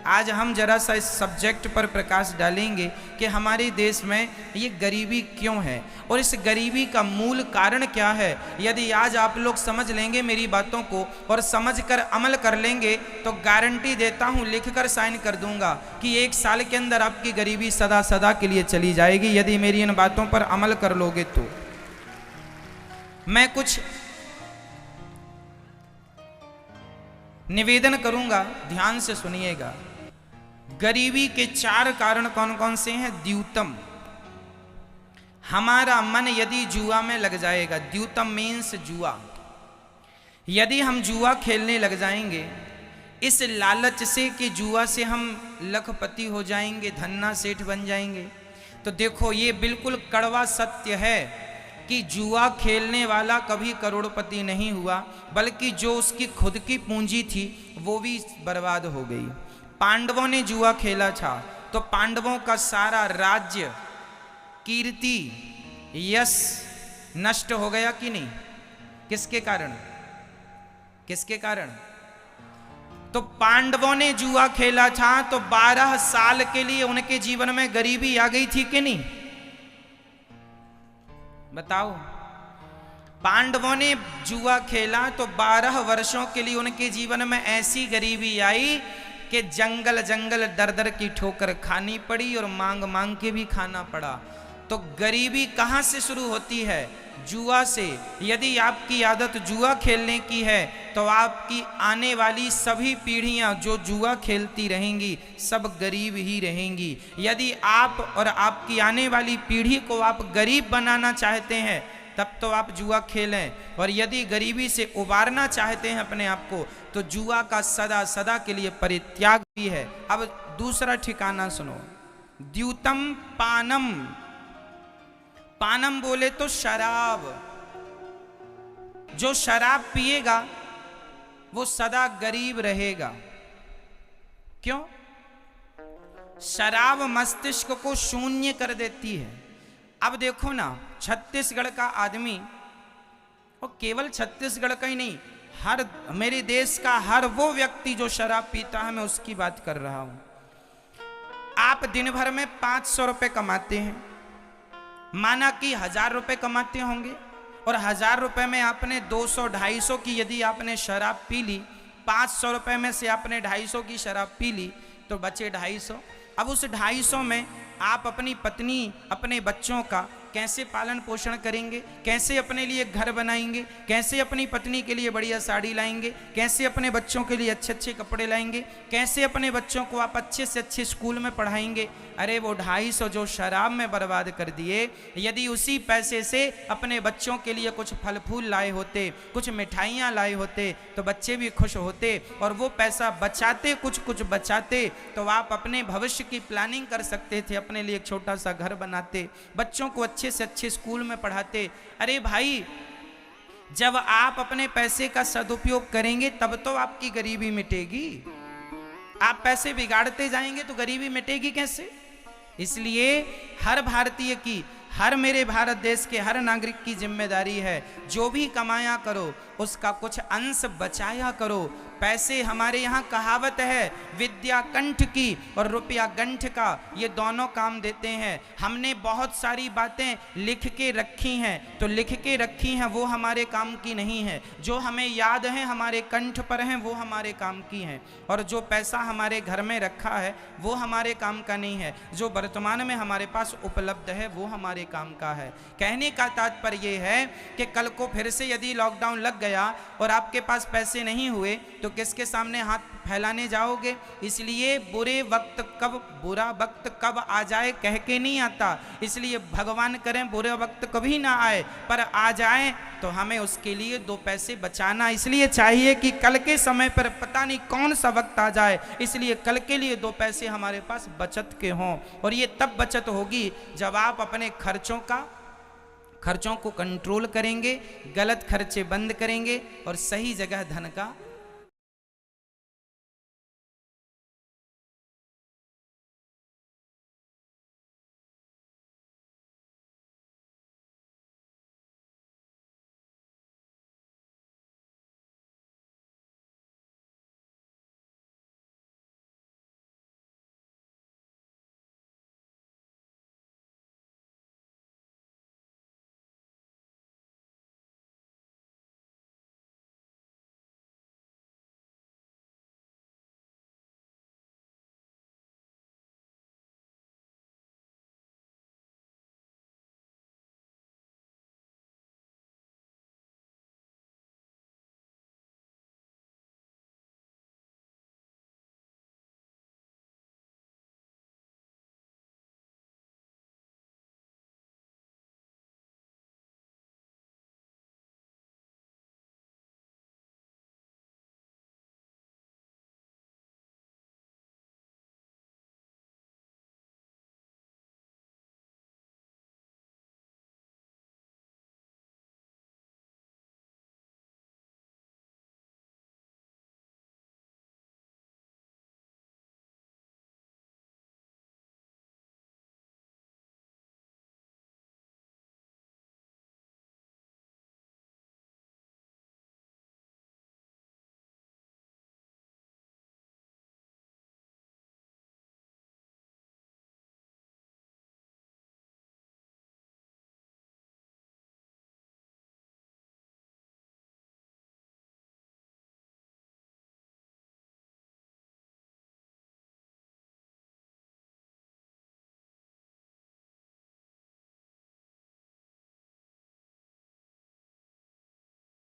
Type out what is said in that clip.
आज हम जरा सा इस सब्जेक्ट पर प्रकाश डालेंगे कि हमारे देश में ये गरीबी क्यों है और इस गरीबी का मूल कारण क्या है। यदि आज आप लोग समझ लेंगे मेरी बातों को और समझकर अमल कर लेंगे तो गारंटी देता हूँ, लिखकर साइन कर दूंगा कि 1 साल के अंदर आपकी गरीबी सदा सदा के लिए चली जाएगी। यदि मेरी इन बातों पर अमल कर लोगे तो मैं कुछ निवेदन करूंगा, ध्यान से सुनिएगा। गरीबी के 4 कारण कौन कौन से हैं? द्यूतम, हमारा मन यदि जुआ में लग जाएगा, द्यूतम मीन्स जुआ, यदि हम जुआ खेलने लग जाएंगे इस लालच से कि जुआ से हम लखपति हो जाएंगे, धन्ना सेठ बन जाएंगे, तो देखो ये बिल्कुल कड़वा सत्य है कि जुआ खेलने वाला कभी करोड़पति नहीं हुआ, बल्कि जो उसकी खुद की पूंजी थी वो भी बर्बाद हो गई। पांडवों ने जुआ खेला था तो पांडवों का सारा राज्य, कीर्ति, यश नष्ट हो गया कि नहीं? किसके कारण? किसके कारण? तो पांडवों ने जुआ खेला था तो 12 साल के लिए उनके जीवन में गरीबी आ गई थी कि नहीं? बताओ। पांडवों ने जुआ खेला तो 12 वर्षों के लिए उनके जीवन में ऐसी गरीबी आई कि जंगल जंगल दर दर की ठोकर खानी पड़ी और मांग मांग के भी खाना पड़ा। तो गरीबी कहां से शुरू होती है? जुआ से। यदि आपकी आदत जुआ खेलने की है तो आपकी आने वाली सभी पीढ़ियां जो जुआ खेलती रहेंगी सब गरीब ही रहेंगी। यदि आप और आपकी आने वाली पीढ़ी को आप गरीब बनाना चाहते हैं तब तो आप जुआ खेलें, और यदि गरीबी से उबारना चाहते हैं अपने आप को तो जुआ का सदा सदा के लिए परित्याग भी है। अब दूसरा ठिकाना सुनो, द्यूतम पानम। पानम बोले तो शराब। जो शराब पिएगा वो सदा गरीब रहेगा। क्यों? शराब मस्तिष्क को शून्य कर देती है। अब देखो ना, छत्तीसगढ़ का आदमी, और केवल छत्तीसगढ़ का ही नहीं, हर मेरे देश का हर वो व्यक्ति जो शराब पीता है, मैं उसकी बात कर रहा हूं। आप दिन भर में 500 रुपए कमाते हैं, माना कि 1000 रुपए कमाते होंगे, और 1000 रुपए में आपने 200-250 की यदि आपने शराब पी ली, 500 रुपए में से आपने 250 की शराब पी ली तो बचे 250। अब उस 250 में आप अपनी पत्नी, अपने बच्चों का कैसे पालन पोषण करेंगे? कैसे अपने लिए घर बनाएंगे? कैसे अपनी पत्नी के लिए बढ़िया साड़ी लाएंगे? कैसे अपने बच्चों के लिए अच्छे अच्छे कपड़े लाएंगे? कैसे अपने बच्चों को आप अच्छे से अच्छे स्कूल में पढ़ाएंगे? अरे वो 250 जो शराब में बर्बाद कर दिए, यदि उसी पैसे से अपने बच्चों के लिए कुछ फल फूल लाए होते, कुछ मिठाइयाँ लाए होते तो बच्चे भी खुश होते, और वो पैसा बचाते, कुछ कुछ बचाते तो आप अपने भविष्य की प्लानिंग कर सकते थे, अपने लिए एक छोटा सा घर बनाते, बच्चों को अच्छे से अच्छे स्कूल में पढ़ाते। अरे भाई, जब आप अपने पैसे का सदुपयोग करेंगे तब तो आपकी गरीबी मिटेगी। आप पैसे बिगाड़ते जाएंगे तो गरीबी मिटेगी कैसे? इसलिए हर भारतीय की, हर मेरे भारत देश के हर नागरिक की जिम्मेदारी है, जो भी कमाया करो उसका कुछ अंश बचाया करो। पैसे, हमारे यहाँ कहावत है, विद्या कंठ की और रुपया गंठ का, ये दोनों काम देते हैं। हमने बहुत सारी बातें लिख के रखी हैं, तो लिख के रखी हैं वो हमारे काम की नहीं है। जो हमें याद है, हमारे कंठ पर हैं, वो हमारे काम की हैं। और जो पैसा हमारे घर में रखा है वो हमारे काम का नहीं है। जो वर्तमान में हमारे पास उपलब्ध है वो हमारे काम का है। कहने का तात्पर्य ये है कि कल को फिर से यदि लॉकडाउन लग गया और आपके पास पैसे नहीं हुए तो किसके सामने हाथ फैलाने जाओगे? इसलिए बुरा वक्त कब आ जाए कह के नहीं आता, इसलिए भगवान करें बुरा वक्त कभी ना आए, पर आ जाए तो हमें उसके लिए 2 पैसे बचाना इसलिए चाहिए कि कल के समय पर पता नहीं कौन सा वक्त आ जाए, इसलिए कल के लिए 2 पैसे हमारे पास बचत के हों। और ये तब बचत होगी जब आप अपने खर्चों को कंट्रोल करेंगे, गलत खर्चे बंद करेंगे और सही जगह धन का